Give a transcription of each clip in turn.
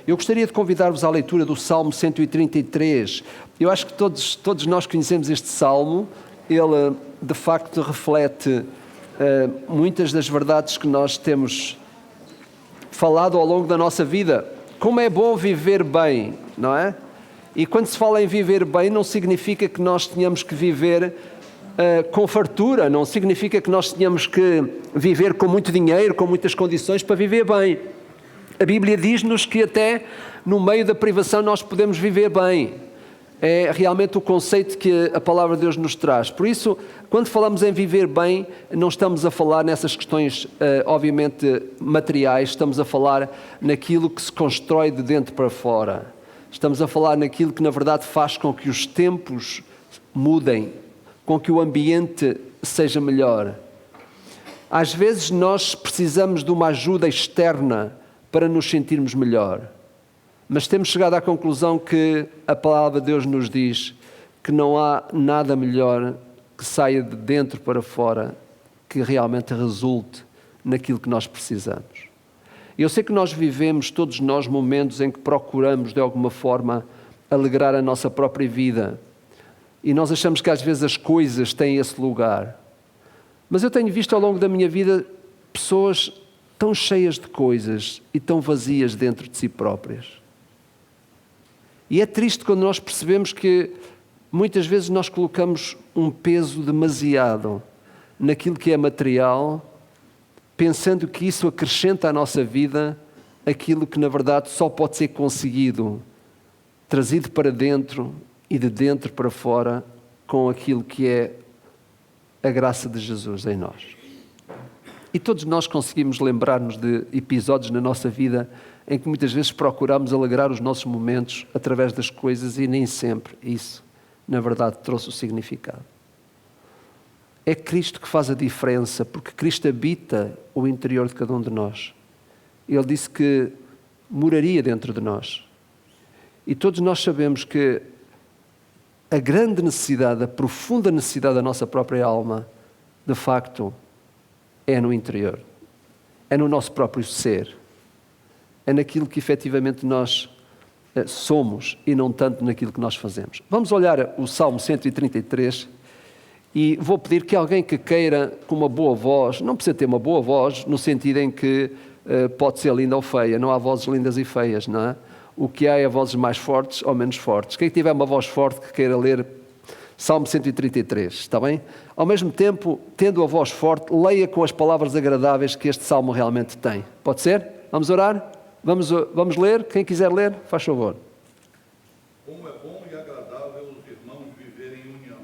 Eu gostaria de convidar-vos à leitura do Salmo 133. Eu acho que todos nós conhecemos este Salmo. Ele, de facto, reflete muitas das verdades que nós temos falado ao longo da nossa vida. Como é bom viver bem, não é? E quando se fala em viver bem, não significa que nós tenhamos que viver com fartura, não significa que nós tenhamos que viver com muito dinheiro, com muitas condições para viver bem. A Bíblia diz-nos que até no meio da privação nós podemos viver bem. É realmente o conceito que a Palavra de Deus nos traz. Por isso, quando falamos em viver bem, não estamos a falar nessas questões, obviamente, materiais, estamos a falar naquilo que se constrói de dentro para fora. Estamos a falar naquilo que, na verdade, faz com que os tempos mudem, com que o ambiente seja melhor. Às vezes nós precisamos de uma ajuda externa para nos sentirmos melhor. Mas temos chegado à conclusão que a Palavra de Deus nos diz que não há nada melhor que saia de dentro para fora que realmente resulte naquilo que nós precisamos. Eu sei que nós vivemos, todos nós, momentos em que procuramos, de alguma forma, alegrar a nossa própria vida. E nós achamos que às vezes as coisas têm esse lugar. Mas eu tenho visto ao longo da minha vida pessoas tão cheias de coisas e tão vazias dentro de si próprias. E é triste quando nós percebemos que muitas vezes nós colocamos um peso demasiado naquilo que é material, pensando que isso acrescenta à nossa vida aquilo que na verdade só pode ser conseguido, trazido para dentro e de dentro para fora com aquilo que é a graça de Jesus em nós. E todos nós conseguimos lembrar-nos de episódios na nossa vida em que muitas vezes procuramos alegrar os nossos momentos através das coisas e nem sempre isso, na verdade, trouxe o significado. É Cristo que faz a diferença, porque Cristo habita o interior de cada um de nós. Ele disse que moraria dentro de nós. E todos nós sabemos que a grande necessidade, a profunda necessidade da nossa própria alma, de facto, é no interior. É no nosso próprio ser. É naquilo que efetivamente nós somos e não tanto naquilo que nós fazemos. Vamos olhar o Salmo 133 e vou pedir que alguém que queira, com uma boa voz, não precisa ter uma boa voz, no sentido em que pode ser linda ou feia, não há vozes lindas e feias, não é? O que há é vozes mais fortes ou menos fortes. Quem tiver uma voz forte que queira ler Salmo 133, está bem? Ao mesmo tempo, tendo a voz forte, leia com as palavras agradáveis que este Salmo realmente tem. Pode ser? Vamos orar? Vamos ler? Quem quiser ler, faz favor. Como é bom e agradável os irmãos viverem em união.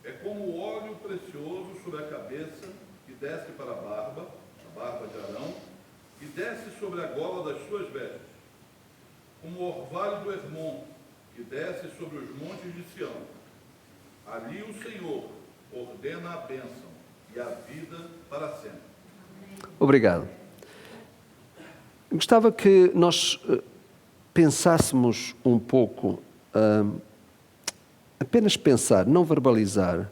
É como o óleo precioso sobre a cabeça que desce para a barba de Arão, e desce sobre a gola das suas vestes. Como o orvalho do Hermon, que desce sobre os montes de Sião. Ali o Senhor ordena a bênção e a vida para sempre. Obrigado. Gostava que nós pensássemos um pouco, apenas pensar, não verbalizar.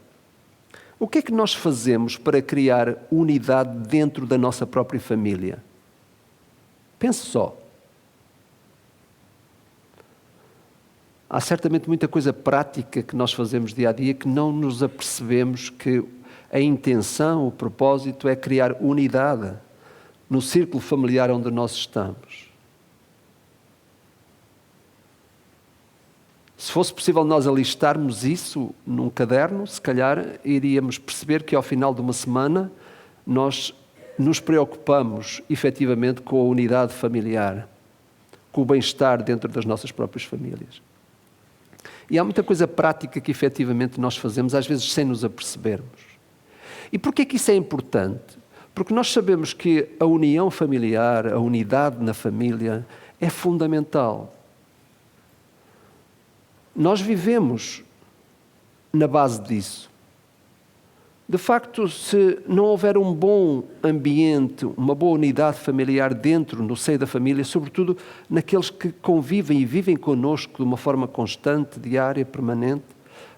O que é que nós fazemos para criar unidade dentro da nossa própria família? Pense só. Há certamente muita coisa prática que nós fazemos dia a dia que não nos apercebemos que a intenção, o propósito é criar unidade no círculo familiar onde nós estamos. Se fosse possível nós alistarmos isso num caderno, se calhar iríamos perceber que ao final de uma semana nós nos preocupamos efetivamente com a unidade familiar, com o bem-estar dentro das nossas próprias famílias. E há muita coisa prática que efetivamente nós fazemos, às vezes sem nos apercebermos. E porquê é que isso é importante? Porque nós sabemos que a união familiar, a unidade na família é fundamental. Nós vivemos na base disso. De facto, se não houver um bom ambiente, uma boa unidade familiar dentro, no seio da família, sobretudo naqueles que convivem e vivem connosco de uma forma constante, diária, permanente,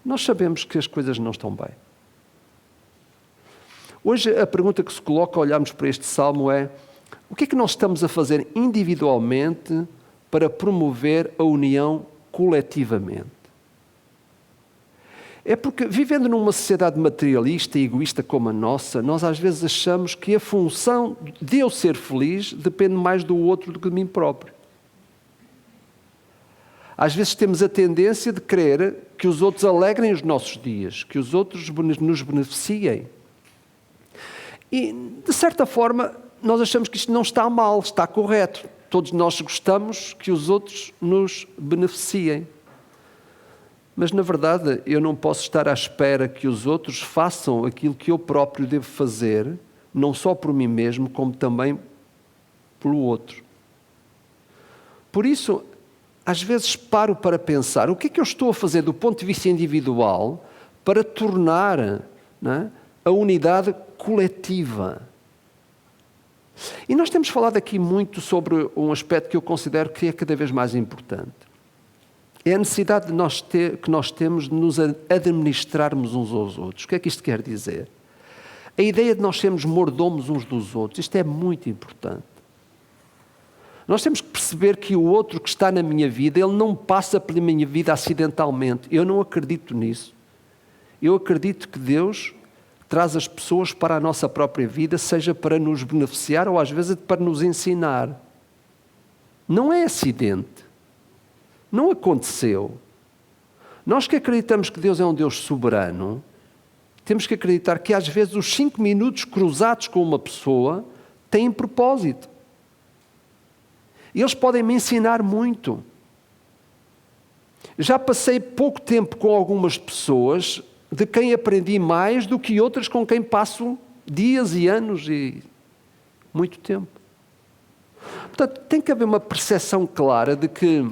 nós sabemos que as coisas não estão bem. Hoje a pergunta que se coloca ao olharmos para este salmo é: O que é que nós estamos a fazer individualmente para promover a união coletivamente? É porque, vivendo numa sociedade materialista e egoísta como a nossa, nós às vezes achamos que a função de eu ser feliz depende mais do outro do que de mim próprio. Às vezes temos a tendência de querer que os outros alegrem os nossos dias, que os outros nos beneficiem. E, de certa forma, nós achamos que isto não está mal, está correto. Todos nós gostamos que os outros nos beneficiem. Mas, na verdade, eu não posso estar à espera que os outros façam aquilo que eu próprio devo fazer, não só por mim mesmo, como também pelo outro. Por isso, às vezes paro para pensar o que é que eu estou a fazer do ponto de vista individual para tornar, não é, a unidade coletiva. E nós temos falado aqui muito sobre um aspecto que eu considero que é cada vez mais importante. É a necessidade que nós temos de nos administrarmos uns aos outros. O que é que isto quer dizer? A ideia de nós sermos mordomos uns dos outros, isto é muito importante. Nós temos que perceber que o outro que está na minha vida, ele não passa pela minha vida acidentalmente. Eu não acredito nisso. Eu acredito que Deus traz as pessoas para a nossa própria vida, seja para nos beneficiar ou às vezes para nos ensinar. Não é acidente. Não aconteceu. Nós que acreditamos que Deus é um Deus soberano, temos que acreditar que às vezes os 5 minutos cruzados com uma pessoa têm propósito. Eles podem me ensinar muito. Já passei pouco tempo com algumas pessoas de quem aprendi mais do que outras com quem passo dias e anos e muito tempo. Portanto, tem que haver uma percepção clara de que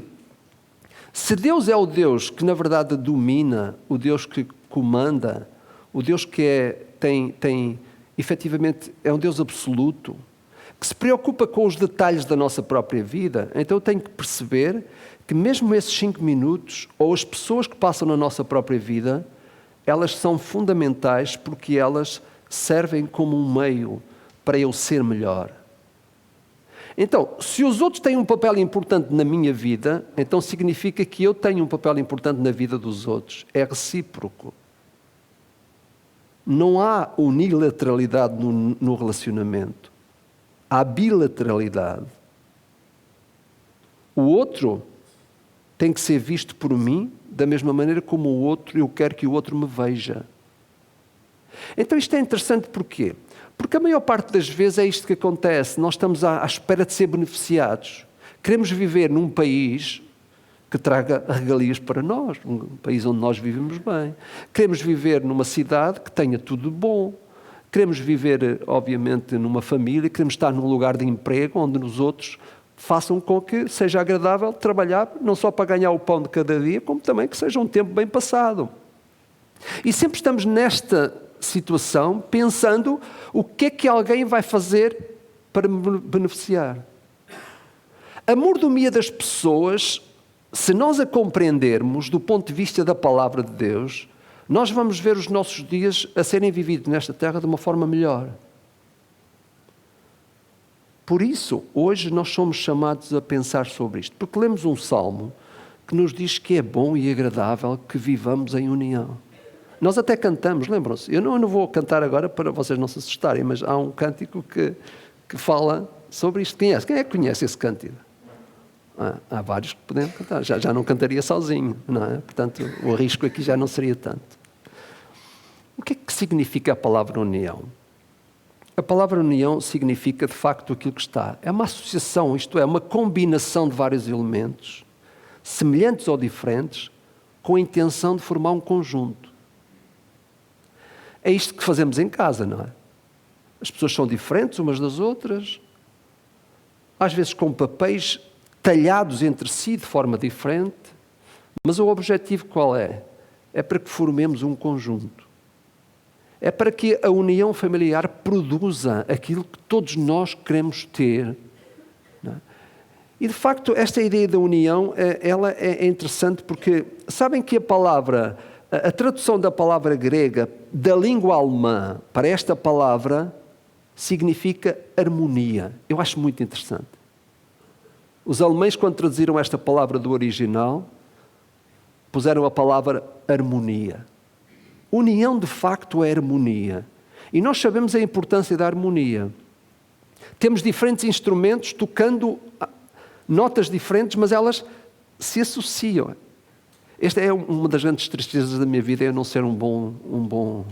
se Deus é o Deus que na verdade domina, o Deus que comanda, o Deus que efetivamente é um Deus absoluto, que se preocupa com os detalhes da nossa própria vida, então eu tenho que perceber que mesmo esses 5 minutos, ou as pessoas que passam na nossa própria vida, elas são fundamentais porque elas servem como um meio para eu ser melhor. Então, se os outros têm um papel importante na minha vida, então significa que eu tenho um papel importante na vida dos outros. É recíproco. Não há unilateralidade no relacionamento. Há bilateralidade. O outro tem que ser visto por mim da mesma maneira como o outro, eu quero que o outro me veja. Então isto é interessante porquê? Porque a maior parte das vezes é isto que acontece. Nós estamos à espera de ser beneficiados. Queremos viver num país que traga regalias para nós, um país onde nós vivemos bem. Queremos viver numa cidade que tenha tudo de bom. Queremos viver, obviamente, numa família, queremos estar num lugar de emprego onde os outros façam com que seja agradável trabalhar, não só para ganhar o pão de cada dia, como também que seja um tempo bem passado. E sempre estamos nesta situação, pensando o que é que alguém vai fazer para me beneficiar. A mordomia das pessoas, se nós a compreendermos do ponto de vista da palavra de Deus, nós vamos ver os nossos dias a serem vividos nesta terra de uma forma melhor. Por isso, hoje nós somos chamados a pensar sobre isto, porque lemos um salmo que nos diz que é bom e agradável que vivamos em união. Nós até cantamos, lembram-se? Eu não vou cantar agora para vocês não se assustarem, mas há um cântico que fala sobre isto. Quem é que conhece esse cântico? Há vários que podem cantar. Já não cantaria sozinho, não é? Portanto, o risco aqui já não seria tanto. O que é que significa a palavra união? A palavra união significa, de facto, aquilo que está. É uma associação, isto é, uma combinação de vários elementos, semelhantes ou diferentes, com a intenção de formar um conjunto. É isto que fazemos em casa, não é? As pessoas são diferentes umas das outras, às vezes com papéis talhados entre si de forma diferente, mas o objetivo qual é? É para que formemos um conjunto. É para que a união familiar produza aquilo que todos nós queremos ter. Não é? E, de facto, esta ideia da união, ela é interessante porque, sabem que a tradução da palavra grega da língua alemã para esta palavra significa harmonia. Eu acho muito interessante. Os alemães, quando traduziram esta palavra do original, puseram a palavra harmonia. União, de facto, é harmonia. E nós sabemos a importância da harmonia. Temos diferentes instrumentos tocando notas diferentes, mas elas se associam. Esta é uma das grandes tristezas da minha vida, é eu não ser um bom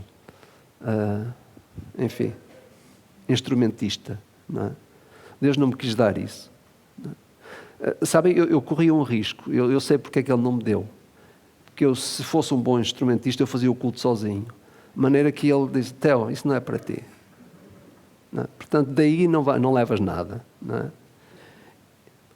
instrumentista. Não é? Deus não me quis dar isso. Sabem, eu corria um risco, eu sei porque é que Ele não me deu. Porque eu, se fosse um bom instrumentista, eu fazia o culto sozinho. De maneira que Ele diz, Theo, isso não é para ti. Não é? Portanto, daí não levas nada. Não é?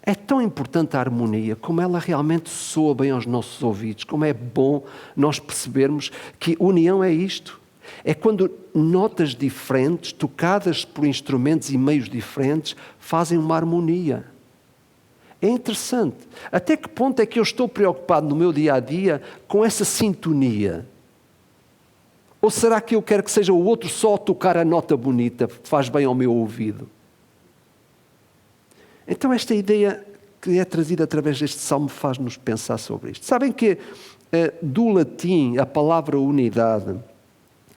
É tão importante a harmonia, como ela realmente soa bem aos nossos ouvidos, como é bom nós percebermos que união é isto. É quando notas diferentes, tocadas por instrumentos e meios diferentes, fazem uma harmonia. É interessante. Até que ponto é que eu estou preocupado no meu dia-a-dia com essa sintonia? Ou será que eu quero que seja o outro só a tocar a nota bonita, que faz bem ao meu ouvido? Então esta ideia que é trazida através deste salmo faz-nos pensar sobre isto. Sabem que do latim a palavra unidade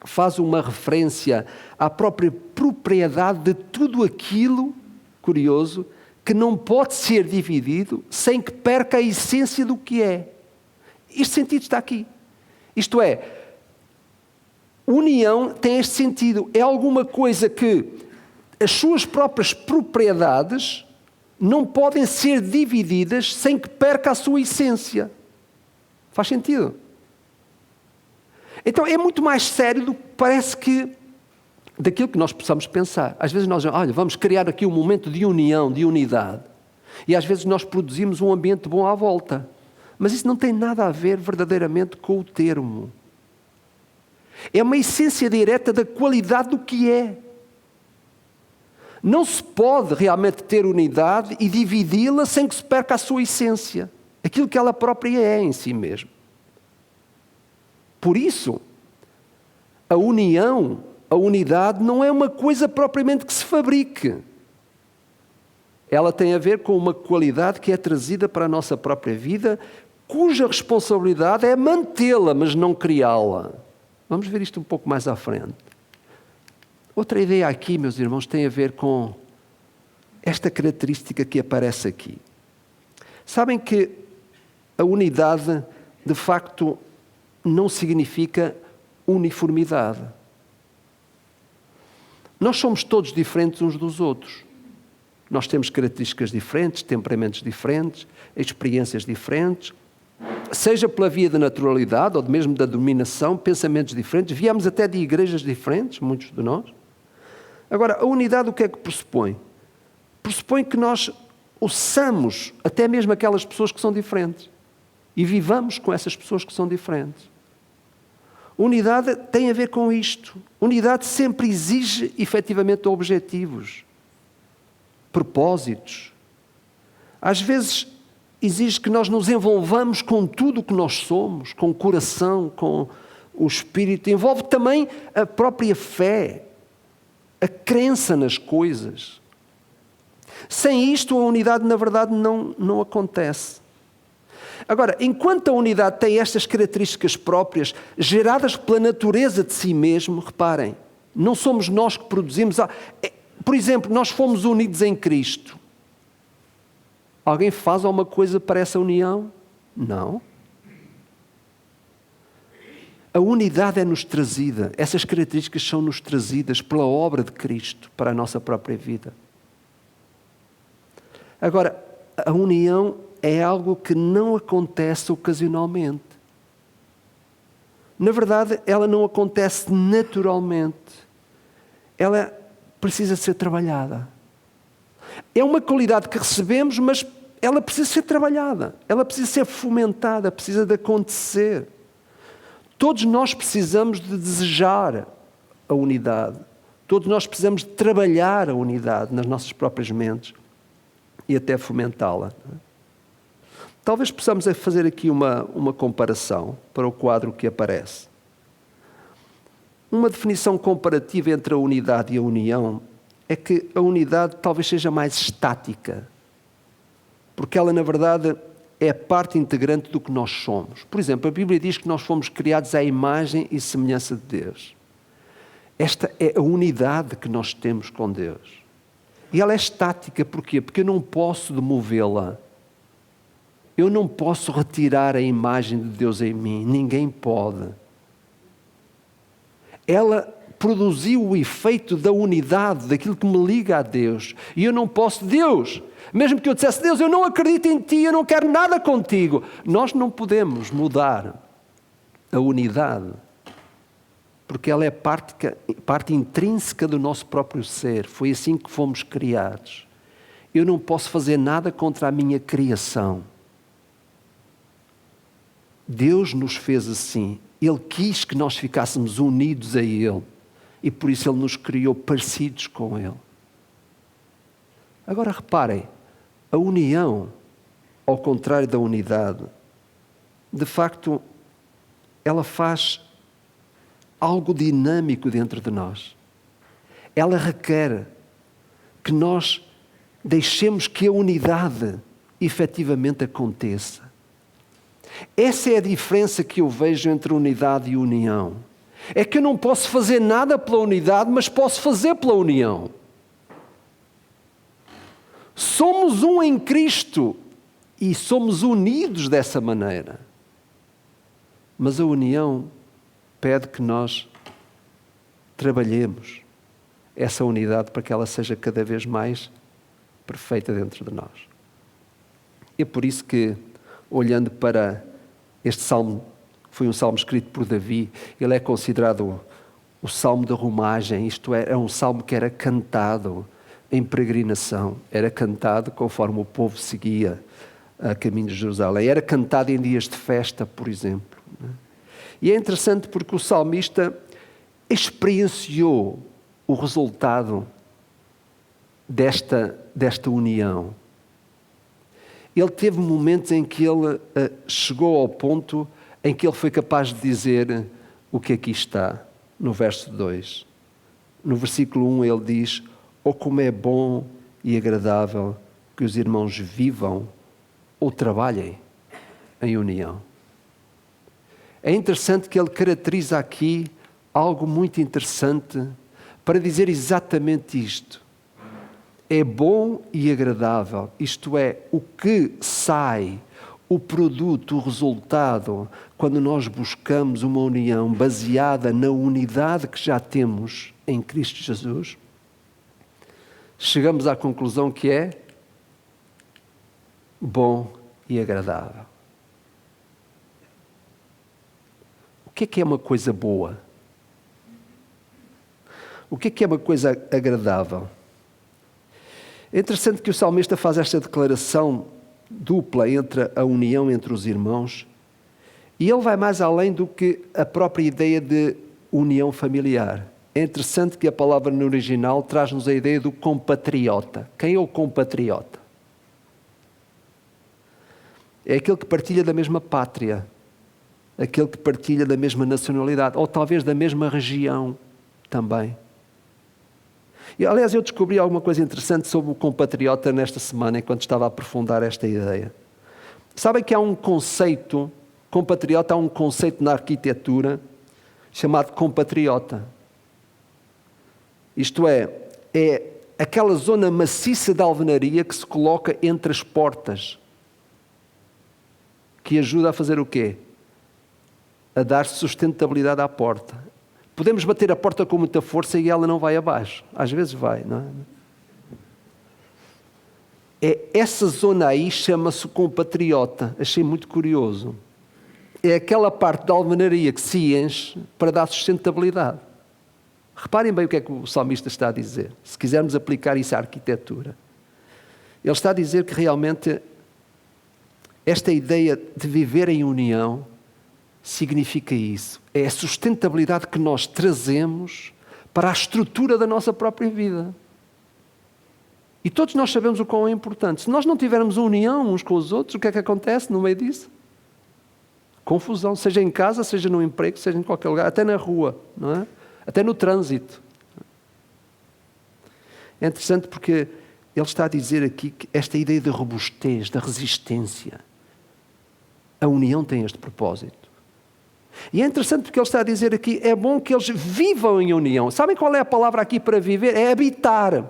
faz uma referência à própria propriedade de tudo aquilo, curioso, que não pode ser dividido sem que perca a essência do que é. Este sentido está aqui. Isto é, união tem este sentido. É alguma coisa que as suas próprias propriedades não podem ser divididas sem que perca a sua essência. Faz sentido? Então é muito mais sério do que parece que daquilo que nós possamos pensar. Às vezes nós, olha, vamos criar aqui um momento de união, de unidade. E às vezes nós produzimos um ambiente bom à volta. Mas isso não tem nada a ver verdadeiramente com o termo. É uma essência direta da qualidade do que é. Não se pode realmente ter unidade e dividi-la sem que se perca a sua essência. Aquilo que ela própria é em si mesma. Por isso, a união, a unidade não é uma coisa propriamente que se fabrique. Ela tem a ver com uma qualidade que é trazida para a nossa própria vida, cuja responsabilidade é mantê-la, mas não criá-la. Vamos ver isto um pouco mais à frente. Outra ideia aqui, meus irmãos, tem a ver com esta característica que aparece aqui. Sabem que a unidade, de facto, não significa uniformidade. Nós somos todos diferentes uns dos outros. Nós temos características diferentes, temperamentos diferentes, experiências diferentes, seja pela via da naturalidade ou mesmo da dominação, pensamentos diferentes. Viemos até de igrejas diferentes, muitos de nós. Agora, a unidade o que é que pressupõe? Pressupõe que nós ouçamos até mesmo aquelas pessoas que são diferentes e vivamos com essas pessoas que são diferentes. Unidade tem a ver com isto. Unidade sempre exige efetivamente objetivos, propósitos. Às vezes exige que nós nos envolvamos com tudo o que nós somos, com o coração, com o espírito. Envolve também a própria fé, a crença nas coisas. Sem isto, a unidade, na verdade, não acontece. Agora, enquanto a unidade tem estas características próprias, geradas pela natureza de si mesmo, reparem, não somos nós que produzimos. Por exemplo, nós fomos unidos em Cristo. Alguém faz alguma coisa para essa união? Não. A unidade é-nos trazida, essas características são-nos trazidas pela obra de Cristo para a nossa própria vida. Agora, a união é algo que não acontece ocasionalmente. Na verdade, ela não acontece naturalmente. Ela precisa ser trabalhada. É uma qualidade que recebemos, mas ela precisa ser trabalhada. Ela precisa ser fomentada, precisa de acontecer. Todos nós precisamos de desejar a unidade. Todos nós precisamos de trabalhar a unidade nas nossas próprias mentes e até fomentá-la. Talvez possamos fazer aqui uma comparação para o quadro que aparece. Uma definição comparativa entre a unidade e a união é que a unidade talvez seja mais estática, porque ela, na verdade, é parte integrante do que nós somos. Por exemplo, a Bíblia diz que nós fomos criados à imagem e semelhança de Deus. Esta é a unidade que nós temos com Deus. E ela é estática, porquê? Porque eu não posso demovê-la. Eu não posso retirar a imagem de Deus em mim. Ninguém pode. Ela produziu o efeito da unidade, daquilo que me liga a Deus. E eu não posso, Deus, mesmo que eu dissesse, Deus, eu não acredito em Ti, eu não quero nada contigo. Nós não podemos mudar a unidade, porque ela é parte intrínseca do nosso próprio ser. Foi assim que fomos criados. Eu não posso fazer nada contra a minha criação. Deus nos fez assim. Ele quis que nós ficássemos unidos a Ele. E por isso Ele nos criou parecidos com Ele. Agora reparem, a união, ao contrário da unidade, de facto, ela faz algo dinâmico dentro de nós. Ela requer que nós deixemos que a unidade efetivamente aconteça. Essa é a diferença que eu vejo entre unidade e união. É que eu não posso fazer nada pela unidade, mas posso fazer pela união. Somos um em Cristo e somos unidos dessa maneira. Mas a união pede que nós trabalhemos essa unidade para que ela seja cada vez mais perfeita dentro de nós. É por isso que, olhando para este salmo, foi um salmo escrito por Davi, ele é considerado o salmo da romagem, isto é um salmo que era cantado em peregrinação, era cantado conforme o povo seguia a caminho de Jerusalém, era cantado em dias de festa, por exemplo. E é interessante porque o salmista experienciou o resultado desta união. Ele teve momentos em que ele chegou ao ponto em que ele foi capaz de dizer o que aqui está, no verso 2. No versículo 1 ele diz: "Oh, como é bom e agradável que os irmãos vivam ou trabalhem em união." É interessante que ele caracteriza aqui algo muito interessante para dizer exatamente isto. É bom e agradável, isto é, o que sai, o produto, o resultado, quando nós buscamos uma união baseada na unidade que já temos em Cristo Jesus, chegamos à conclusão que é bom e agradável. O que é uma coisa boa? O que é uma coisa agradável? É interessante que o salmista faz esta declaração dupla entre a união entre os irmãos, e ele vai mais além do que a própria ideia de união familiar. É interessante que a palavra no original traz-nos a ideia do compatriota. Quem é o compatriota? É aquele que partilha da mesma pátria, aquele que partilha da mesma nacionalidade, ou talvez da mesma região também. E, aliás, eu descobri alguma coisa interessante sobre o compatriota nesta semana, enquanto estava a aprofundar esta ideia. Sabem que há um conceito, compatriota, há um conceito na arquitetura chamado compatriota. Isto é aquela zona maciça de alvenaria que se coloca entre as portas, que ajuda a fazer o quê? A dar sustentabilidade à porta. Podemos bater a porta com muita força e ela não vai abaixo. Às vezes vai, não é? Essa zona aí chama-se compatriota. Achei muito curioso. É aquela parte da alvenaria que se enche para dar sustentabilidade. Reparem bem o que é que o salmista está a dizer. Se quisermos aplicar isso à arquitetura. Ele está a dizer que realmente esta ideia de viver em união significa isso. É a sustentabilidade que nós trazemos para a estrutura da nossa própria vida. E todos nós sabemos o quão é importante. Se nós não tivermos união uns com os outros, o que é que acontece no meio disso? Confusão, seja em casa, seja no emprego, seja em qualquer lugar, até na rua, não é? Até no trânsito. É interessante porque ele está a dizer aqui que esta ideia de robustez, da resistência, a união tem este propósito. E é interessante porque ele está a dizer aqui, é bom que eles vivam em união. Sabem qual é a palavra aqui para viver? É habitar.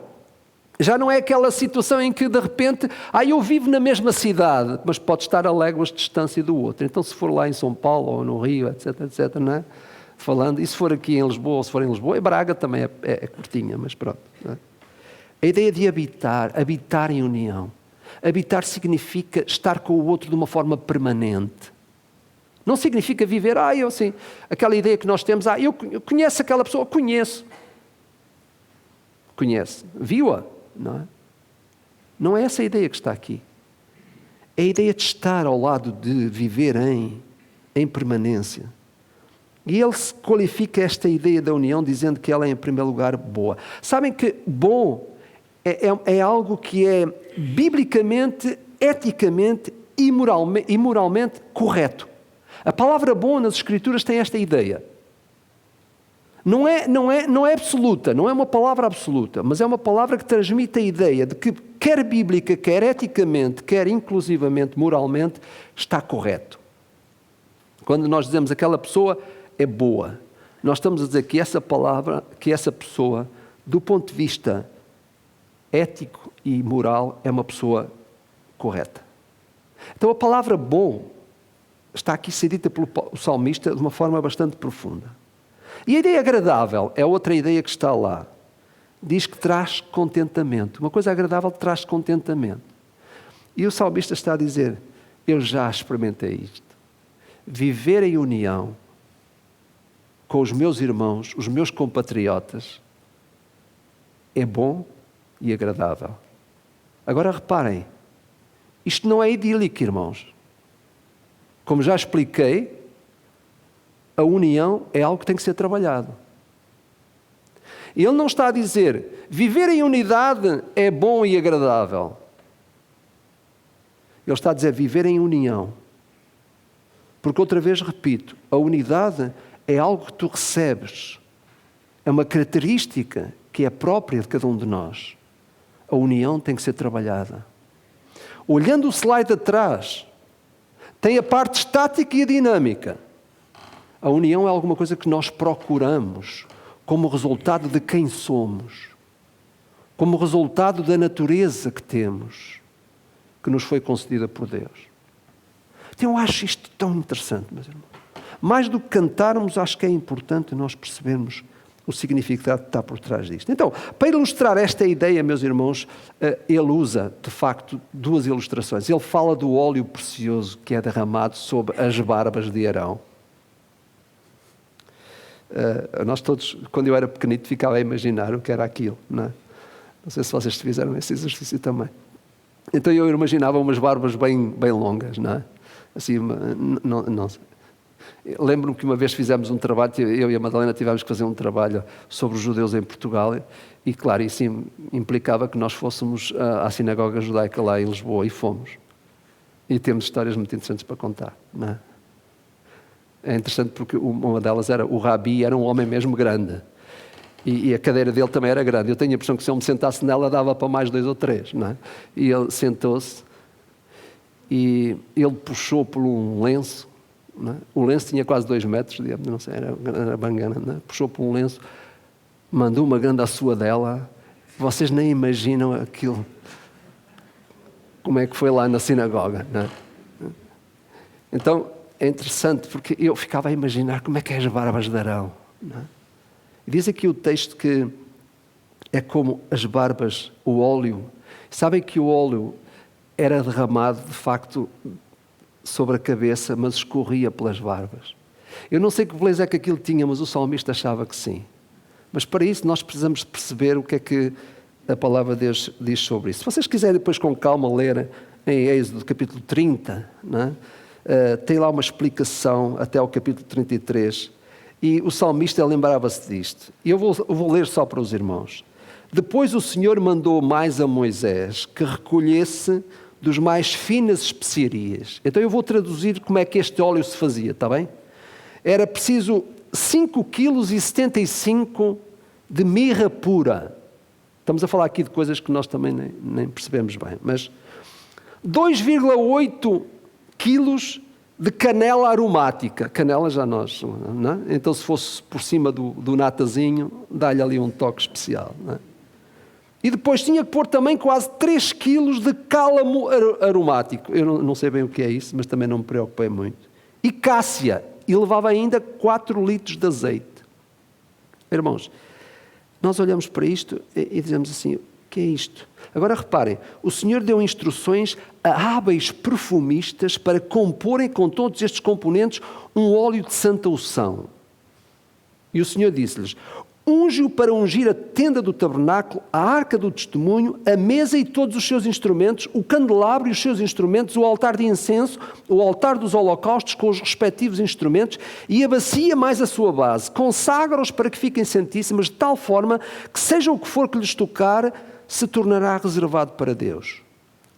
Já não é aquela situação em que de repente, eu vivo na mesma cidade, mas pode estar a léguas de distância do outro. Então se for lá em São Paulo ou no Rio, etc, não é? Falando, e se for aqui em Lisboa, ou se for em Lisboa, e Braga também é curtinha, mas pronto. Não é? A ideia de habitar em união. Habitar significa estar com o outro de uma forma permanente. Não significa viver, eu assim, aquela ideia que nós temos, eu conheço aquela pessoa, conheço. Viu-a, não é? Não é essa a ideia que está aqui. É a ideia de estar ao lado, de viver em permanência. E ele qualifica esta ideia da união dizendo que ela é, em primeiro lugar, boa. Sabem que bom é algo que é biblicamente, eticamente e moralmente correto. A palavra bom nas Escrituras tem esta ideia. Não é absoluta, não é uma palavra absoluta, mas é uma palavra que transmite a ideia de que, quer bíblica, quer eticamente, quer inclusivamente, moralmente, está correto. Quando nós dizemos aquela pessoa é boa, nós estamos a dizer que essa palavra, que essa pessoa, do ponto de vista ético e moral, é uma pessoa correta. Então a palavra bom está aqui a ser dita pelo salmista de uma forma bastante profunda. E a ideia agradável é outra ideia que está lá. Diz que traz contentamento. Uma coisa agradável traz contentamento. E o salmista está a dizer, eu já experimentei isto. Viver em união com os meus irmãos, os meus compatriotas, é bom e agradável. Agora reparem, isto não é idílico, irmãos. Como já expliquei, a união é algo que tem que ser trabalhado. Ele não está a dizer, viver em unidade é bom e agradável. Ele está a dizer, viver em união. Porque outra vez repito, a unidade é algo que tu recebes. É uma característica que é própria de cada um de nós. A união tem que ser trabalhada. Olhando o slide atrás, tem a parte estática e a dinâmica. A união é alguma coisa que nós procuramos como resultado de quem somos, como resultado da natureza que temos, que nos foi concedida por Deus. Então eu acho isto tão interessante, meus irmãos. Mais do que cantarmos, acho que é importante nós percebermos o significado que está por trás disto. Então, para ilustrar esta ideia, meus irmãos, ele usa, de facto, duas ilustrações. Ele fala do óleo precioso que é derramado sobre as barbas de Arão. Nós todos, quando eu era pequenito, ficava a imaginar o que era aquilo, não é? Não sei se vocês fizeram esse exercício também. Então eu imaginava umas barbas bem longas, não é? Assim, não sei. Lembro-me que uma vez fizemos um trabalho, eu e a Madalena tivemos que fazer um trabalho sobre os judeus em Portugal e claro, isso implicava que nós fôssemos à sinagoga judaica lá em Lisboa e fomos. E temos histórias muito interessantes para contar, não é? É interessante porque uma delas era, o Rabi era um homem mesmo grande. E a cadeira dele também era grande. Eu tenho a impressão que se eu me sentasse nela dava para mais 2 ou 3, não é? E ele sentou-se e ele puxou por um lenço, não é? O lenço tinha quase 2 metros, não sei, era bangana, não é? Puxou por um lenço, mandou uma grande assoadela. Vocês nem imaginam aquilo, como é que foi lá na sinagoga, não é? Então, é interessante porque eu ficava a imaginar como é que é as barbas de Arão. Não é? E diz aqui o texto que é como as barbas, o óleo. Sabem que o óleo era derramado de facto sobre a cabeça, mas escorria pelas barbas. Eu não sei que beleza é que aquilo tinha, mas o salmista achava que sim. Mas para isso nós precisamos de perceber o que é que a palavra de Deus diz sobre isso. Se vocês quiserem depois com calma ler em Êxodo capítulo 30, não é? Tem lá uma explicação até ao capítulo 33 e o salmista lembrava-se disto. E eu vou ler só para os irmãos. Depois o Senhor mandou mais a Moisés que recolhesse dos mais finas especiarias. Então eu vou traduzir como é que este óleo se fazia, está bem? Era preciso 5,75 kg de mirra pura. Estamos a falar aqui de coisas que nós também nem percebemos bem. Mas 2,8 quilos de canela aromática. Canela já nós, não é? Então se fosse por cima do natazinho, dá-lhe ali um toque especial. Não é? E depois tinha que pôr também quase 3 quilos de cálamo aromático. Eu não sei bem o que é isso, mas também não me preocupei muito. E cássia. E levava ainda 4 litros de azeite. Irmãos, nós olhamos para isto e dizemos assim, o que é isto? Agora reparem, o Senhor deu instruções a hábeis perfumistas para comporem com todos estes componentes um óleo de santa unção. E o Senhor disse-lhes, unge-o para ungir a tenda do tabernáculo, a arca do testemunho, a mesa e todos os seus instrumentos, o candelabro e os seus instrumentos, o altar de incenso, o altar dos holocaustos com os respectivos instrumentos e a bacia mais a sua base. Consagra-os para que fiquem santíssimas, de tal forma que seja o que for que lhes tocar, se tornará reservado para Deus.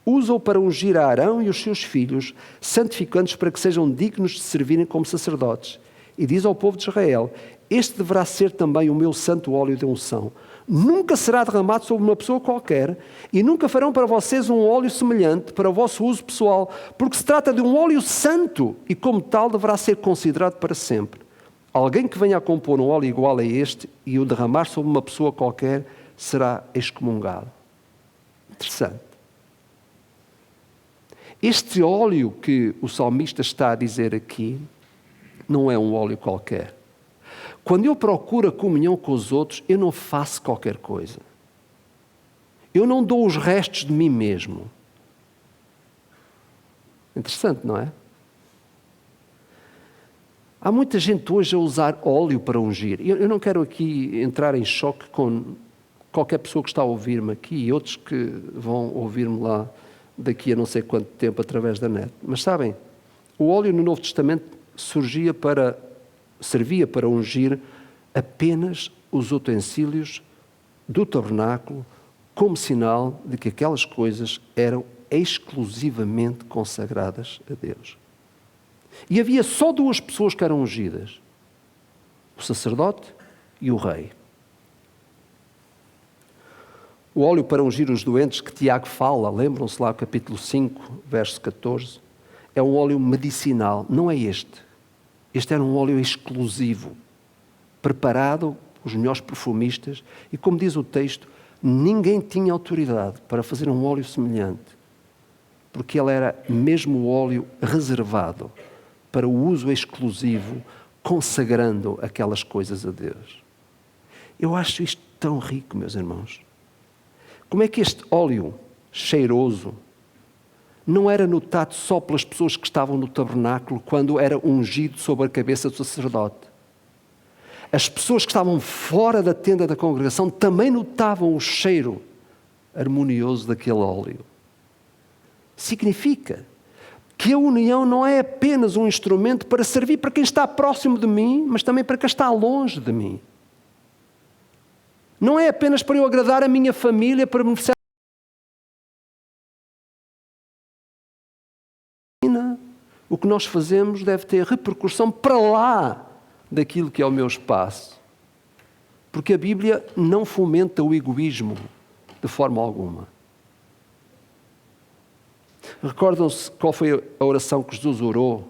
Usa-o para ungir a Arão e os seus filhos, santificando-os para que sejam dignos de servirem como sacerdotes. E diz ao povo de Israel, este deverá ser também o meu santo óleo de unção. Nunca será derramado sobre uma pessoa qualquer e nunca farão para vocês um óleo semelhante para o vosso uso pessoal, porque se trata de um óleo santo e como tal deverá ser considerado para sempre. Alguém que venha a compor um óleo igual a este e o derramar sobre uma pessoa qualquer será excomungado. Interessante. Este óleo que o salmista está a dizer aqui não é um óleo qualquer. Quando eu procuro a comunhão com os outros, eu não faço qualquer coisa. Eu não dou os restos de mim mesmo. Interessante, não é? Há muita gente hoje a usar óleo para ungir. Eu não quero aqui entrar em choque com qualquer pessoa que está a ouvir-me aqui e outros que vão ouvir-me lá daqui a não sei quanto tempo através da net. Mas sabem, o óleo no Novo Testamento servia para ungir apenas os utensílios do tabernáculo como sinal de que aquelas coisas eram exclusivamente consagradas a Deus. E havia só 2 pessoas que eram ungidas, o sacerdote e o rei. O óleo para ungir os doentes que Tiago fala, lembram-se lá, capítulo 5, verso 14, é um óleo medicinal, não é este. Este era um óleo exclusivo, preparado pelos melhores perfumistas e, como diz o texto, ninguém tinha autoridade para fazer um óleo semelhante, porque ele era mesmo o óleo reservado para o uso exclusivo, consagrando aquelas coisas a Deus. Eu acho isto tão rico, meus irmãos. Como é que este óleo cheiroso não era notado só pelas pessoas que estavam no tabernáculo quando era ungido sobre a cabeça do sacerdote? As pessoas que estavam fora da tenda da congregação também notavam o cheiro harmonioso daquele óleo. Significa que a união não é apenas um instrumento para servir para quem está próximo de mim, mas também para quem está longe de mim. Não é apenas para eu agradar a minha família, para beneficiar. O que nós fazemos deve ter repercussão para lá daquilo que é o meu espaço. Porque a Bíblia não fomenta o egoísmo de forma alguma. Recordam-se qual foi a oração que Jesus orou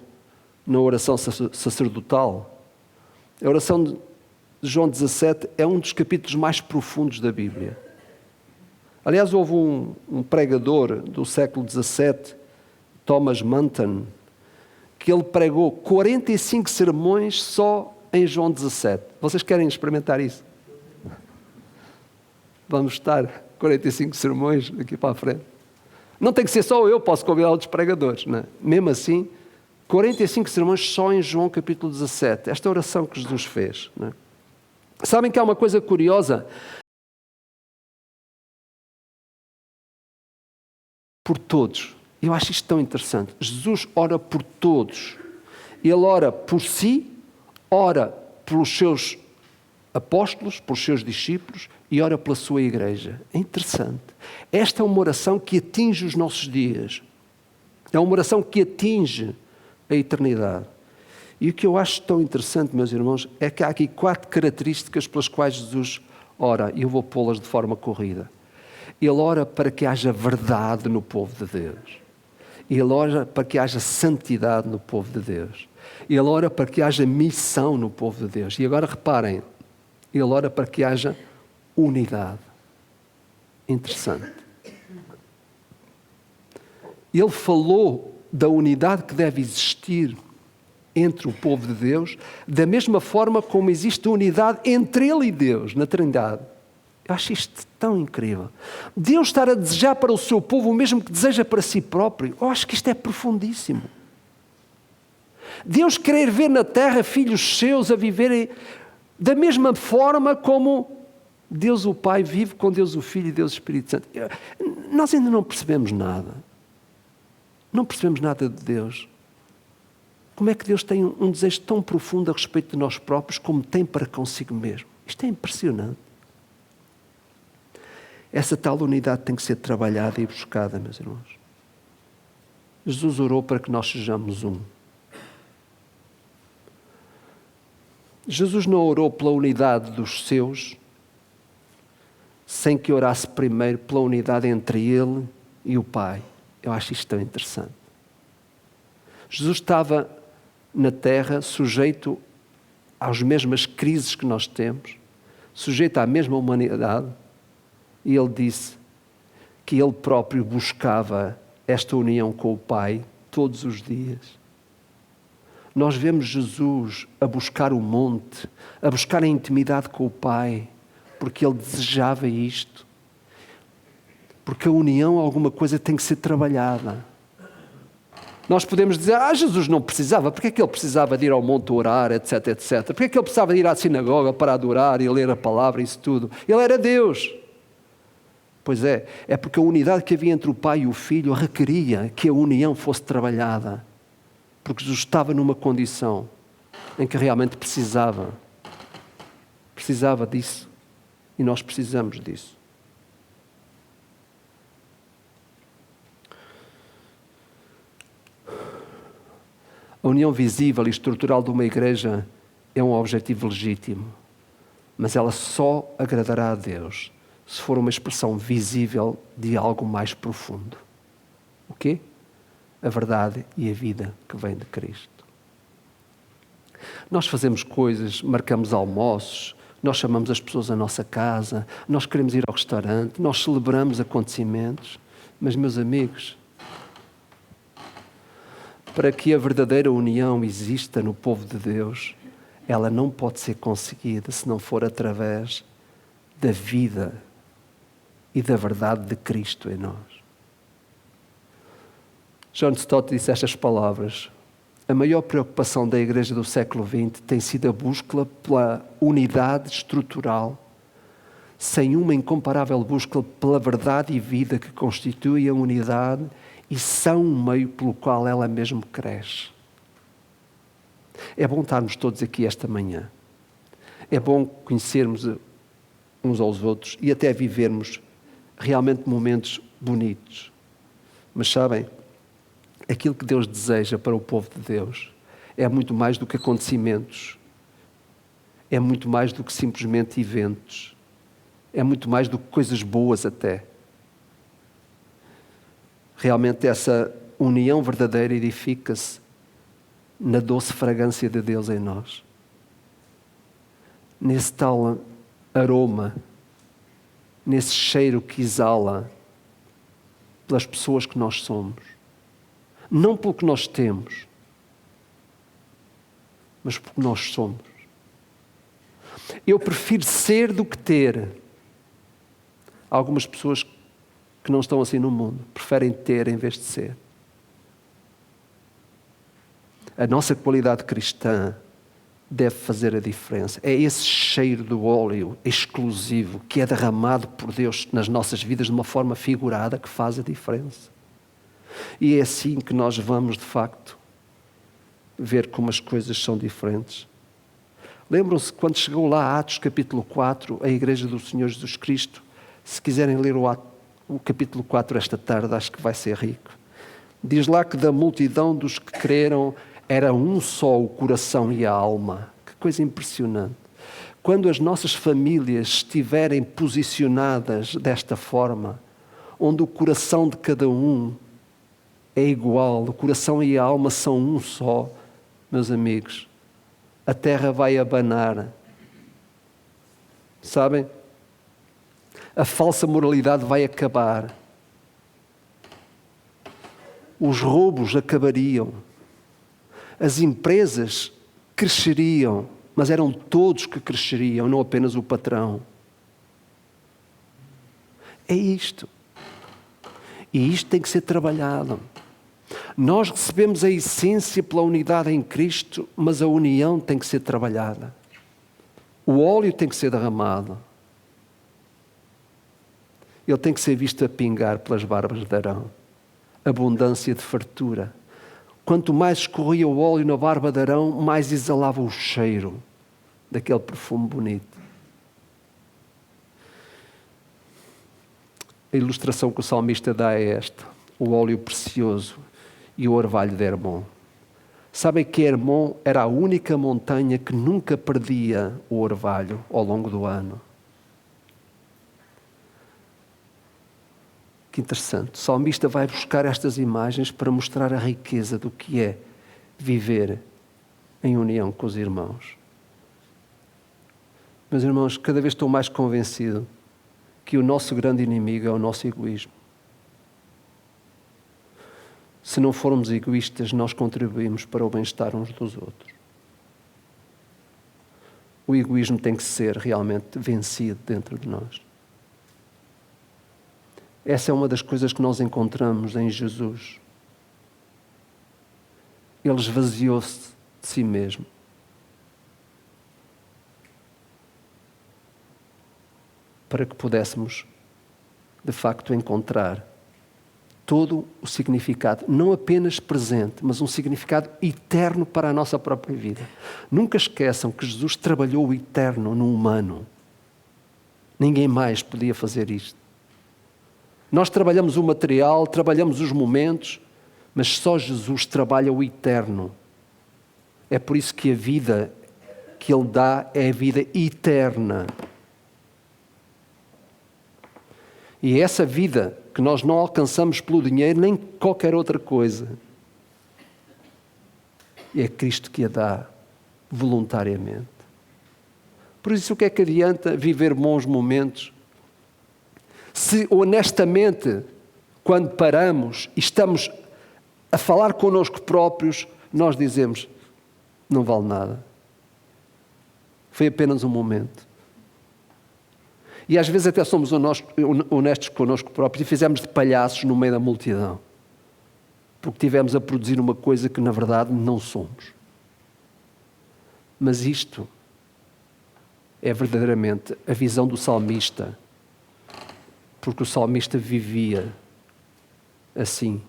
na oração sacerdotal? A oração de João 17 é um dos capítulos mais profundos da Bíblia. Aliás, houve um pregador do século XVII, Thomas Manton, que ele pregou 45 sermões só em João 17. Vocês querem experimentar isso? Vamos estar 45 sermões daqui para a frente. Não tem que ser só eu, posso convidar outros pregadores, não é? Mesmo assim, 45 sermões só em João capítulo 17. Esta oração que Jesus fez, não é? Sabem que há uma coisa curiosa? Por todos. Eu acho isto tão interessante. Jesus ora por todos. Ele ora por si, ora pelos seus apóstolos, pelos seus discípulos e ora pela sua igreja. É interessante. Esta é uma oração que atinge os nossos dias. É uma oração que atinge a eternidade. E o que eu acho tão interessante, meus irmãos, é que há aqui 4 características pelas quais Jesus ora, eu vou pô-las de forma corrida. Ele ora para que haja verdade no povo de Deus. Ele ora para que haja santidade no povo de Deus. Ele ora para que haja missão no povo de Deus. E agora reparem, ele ora para que haja unidade. Interessante. Ele falou da unidade que deve existir entre o povo de Deus, da mesma forma como existe unidade entre Ele e Deus, na Trindade. Eu acho isto tão incrível. Deus estar a desejar para o seu povo o mesmo que deseja para si próprio. Eu acho que isto é profundíssimo. Deus querer ver na terra filhos seus a viverem da mesma forma como Deus o Pai vive com Deus o Filho e Deus o Espírito Santo. Nós ainda não percebemos nada. Não percebemos nada de Deus. Como é que Deus tem um desejo tão profundo a respeito de nós próprios como tem para consigo mesmo? Isto é impressionante. Essa tal unidade tem que ser trabalhada e buscada, meus irmãos. Jesus orou para que nós sejamos um. Jesus não orou pela unidade dos seus, sem que orasse primeiro pela unidade entre Ele e o Pai. Eu acho isto tão interessante. Jesus estava na terra sujeito às mesmas crises que nós temos, sujeito à mesma humanidade, e Ele disse que Ele próprio buscava esta união com o Pai todos os dias. Nós vemos Jesus a buscar o monte, a buscar a intimidade com o Pai, porque Ele desejava isto. Porque a união, alguma coisa tem que ser trabalhada. Nós podemos dizer, Jesus não precisava, porque é que Ele precisava de ir ao monte orar, etc, etc. Porque é que Ele precisava de ir à sinagoga para adorar e ler a palavra, isso tudo? Ele era Deus. Pois é porque a unidade que havia entre o Pai e o Filho requeria que a união fosse trabalhada. Porque Jesus estava numa condição em que realmente precisava disso. E nós precisamos disso. A união visível e estrutural de uma igreja é um objetivo legítimo, mas ela só agradará a Deus se for uma expressão visível de algo mais profundo. O quê? A verdade e a vida que vem de Cristo. Nós fazemos coisas, marcamos almoços, nós chamamos as pessoas à nossa casa, nós queremos ir ao restaurante, nós celebramos acontecimentos, mas, meus amigos, para que a verdadeira união exista no povo de Deus, ela não pode ser conseguida se não for através da vida e da verdade de Cristo em nós. John Stott disse estas palavras: a maior preocupação da Igreja do século XX tem sido a busca pela unidade estrutural, sem uma incomparável busca pela verdade e vida que constitui a unidade e são o meio pelo qual ela mesmo cresce. É bom estarmos todos aqui esta manhã. É bom conhecermos uns aos outros e até vivermos realmente momentos bonitos. Mas sabem, aquilo que Deus deseja para o povo de Deus é muito mais do que acontecimentos, é muito mais do que simplesmente eventos, é muito mais do que coisas boas até. Realmente essa união verdadeira edifica-se na doce fragrância de Deus em nós. Nesse tal aroma, nesse cheiro que exala pelas pessoas que nós somos. Não pelo que nós temos, mas porque nós somos. Eu prefiro ser do que ter. Algumas pessoas que não estão assim no mundo preferem ter em vez de ser. A nossa qualidade cristã deve fazer a diferença. É esse cheiro do óleo exclusivo que é derramado por Deus nas nossas vidas de uma forma figurada que faz a diferença. E é assim que nós vamos, de facto, ver como as coisas são diferentes. Lembram-se quando chegou lá a Atos capítulo 4, a Igreja do Senhor Jesus Cristo? Se quiserem ler o capítulo 4 esta tarde, acho que vai ser rico. Diz lá que da multidão dos que creram era um só o coração e a alma. Que coisa impressionante. quando as nossas famílias estiverem posicionadas desta forma, onde o coração de cada um é igual, o coração e a alma são um só, meus amigos, a terra vai abanar. Sabem? A falsa moralidade vai acabar. Os roubos acabariam. As empresas cresceriam, mas eram todos que cresceriam, não apenas o patrão. É isto. E isto tem que ser trabalhado. Nós recebemos a essência pela unidade em Cristo, mas a união tem que ser trabalhada. O óleo tem que ser derramado. Ele tem que ser visto a pingar pelas barbas de Arão. Abundância de fartura. Quanto mais escorria o óleo na barba de Arão, mais exalava o cheiro daquele perfume bonito. A ilustração que o salmista dá é esta: o óleo precioso e o orvalho de Hermon. Sabem que Hermon era a única montanha que nunca perdia o orvalho ao longo do ano. Que interessante. O salmista vai buscar estas imagens para mostrar a riqueza do que é viver em união com os irmãos. Meus irmãos, cada vez estou mais convencido que o nosso grande inimigo é o nosso egoísmo. Se não formos egoístas, nós contribuímos para o bem-estar uns dos outros. O egoísmo tem que ser realmente vencido dentro de nós. Essa é uma das coisas que nós encontramos em Jesus. Ele esvaziou-se de si mesmo. Para que pudéssemos, de facto, encontrar todo o significado, não apenas presente, mas um significado eterno para a nossa própria vida. Nunca esqueçam que Jesus trabalhou o eterno no humano. Ninguém mais podia fazer isto. Nós trabalhamos o material, trabalhamos os momentos, mas só Jesus trabalha o eterno. É por isso que a vida que Ele dá é a vida eterna. E é essa vida que nós não alcançamos pelo dinheiro nem qualquer outra coisa. É Cristo que a dá voluntariamente. Por isso, o que é que adianta viver bons momentos se honestamente, quando paramos e estamos a falar connosco próprios, nós dizemos: não vale nada. Foi apenas um momento. E às vezes até somos honestos connosco próprios e fizemos de palhaços no meio da multidão. Porque tivemos a produzir uma coisa que na verdade não somos. Mas isto é verdadeiramente a visão do salmista. Porque o salmista vivia assim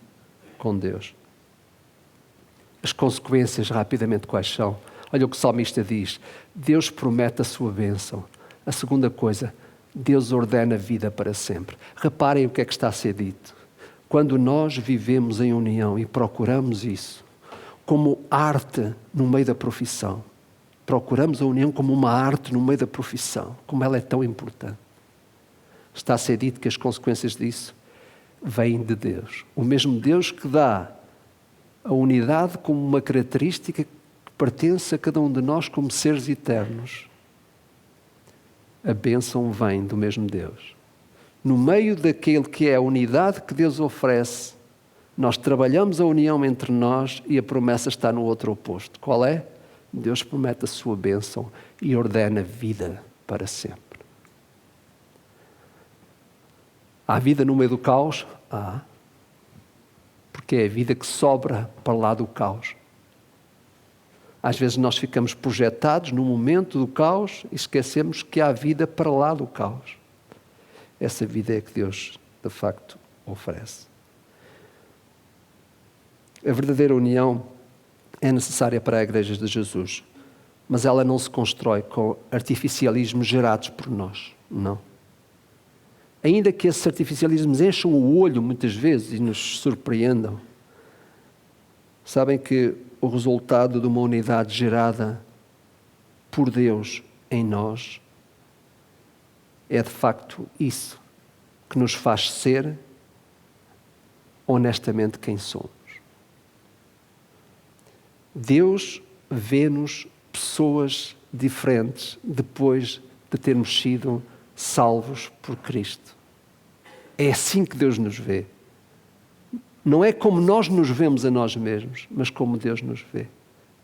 com Deus. As consequências, rapidamente, quais são? Olha o que o salmista diz: Deus promete a sua bênção. A segunda coisa, Deus ordena a vida para sempre. Reparem o que é que está a ser dito. Quando nós vivemos em união e procuramos isso como arte no meio da profissão, procuramos a união como uma arte no meio da profissão, como ela é tão importante. Está a ser dito que as consequências disso vêm de Deus. O mesmo Deus que dá a unidade como uma característica que pertence a cada um de nós como seres eternos. A bênção vem do mesmo Deus. No meio daquele que é a unidade que Deus oferece, nós trabalhamos a união entre nós e a promessa está no outro oposto. Qual é? Deus promete a sua bênção e ordena vida para sempre. Há vida no meio do caos? Há. Porque é a vida que sobra para lá do caos. Às vezes nós ficamos projetados no momento do caos e esquecemos que há vida para lá do caos. Essa vida é que Deus, de facto, oferece. A verdadeira união é necessária para a Igreja de Jesus, mas ela não se constrói com artificialismos gerados por nós, não. Ainda que esses artificialismos encham o olho muitas vezes e nos surpreendam, sabem que o resultado de uma unidade gerada por Deus em nós, é de facto isso que nos faz ser honestamente quem somos. Deus vê-nos pessoas diferentes depois de termos sido salvos por Cristo. É assim que Deus nos vê. Não é como nós nos vemos a nós mesmos, mas como Deus nos vê.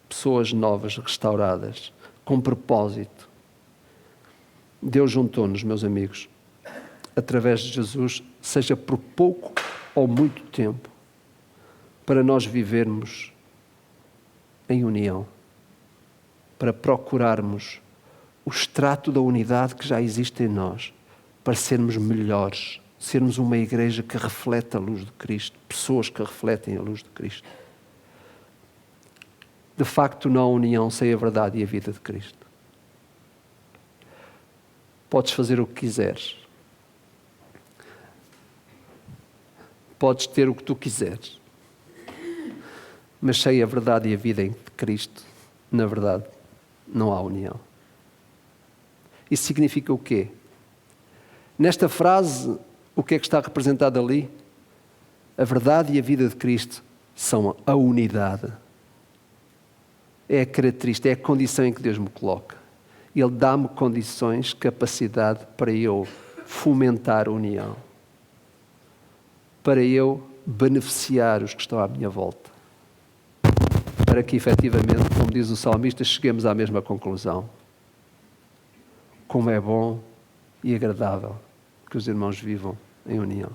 Pessoas novas, restauradas, com propósito. Deus juntou-nos, meus amigos, através de Jesus, seja por pouco ou muito tempo, para nós vivermos em união, para procurarmos o extrato da unidade que já existe em nós, para sermos melhores, sermos uma igreja que reflete a luz de Cristo, pessoas que refletem a luz de Cristo. De facto, não há união sem a verdade e a vida de Cristo. Podes fazer o que quiseres. Podes ter o que tu quiseres. Mas sem a verdade e a vida em Cristo, na verdade, não há união. Isso significa o quê? Nesta frase, o que é que está representado ali? A verdade e a vida de Cristo são a unidade. É a característica, é a condição em que Deus me coloca. Ele dá-me condições, capacidade para eu fomentar a união. Para eu beneficiar os que estão à minha volta. Para que, efetivamente, como diz o salmista, cheguemos à mesma conclusão. Como é bom e agradável que os irmãos vivam em união.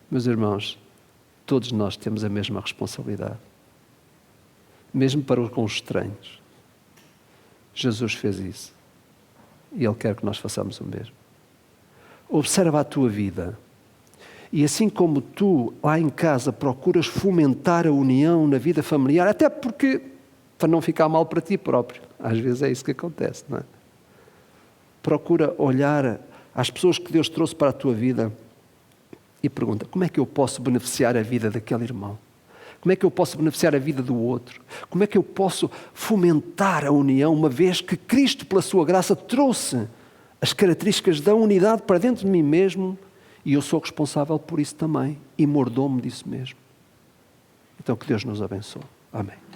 Meus irmãos, todos nós temos a mesma responsabilidade. Mesmo para com os estranhos. Jesus fez isso. E Ele quer que nós façamos o mesmo. Observa a tua vida. E assim como tu, lá em casa, procuras fomentar a união na vida familiar, até porque, para não ficar mal para ti próprio. Às vezes é isso que acontece, não é? Procura olhar às pessoas que Deus trouxe para a tua vida e pergunta, como é que eu posso beneficiar a vida daquele irmão? Como é que eu posso beneficiar a vida do outro? Como é que eu posso fomentar a união, uma vez que Cristo, pela sua graça, trouxe as características da unidade para dentro de mim mesmo e eu sou responsável por isso também e mordomo disso mesmo. Então que Deus nos abençoe. Amém.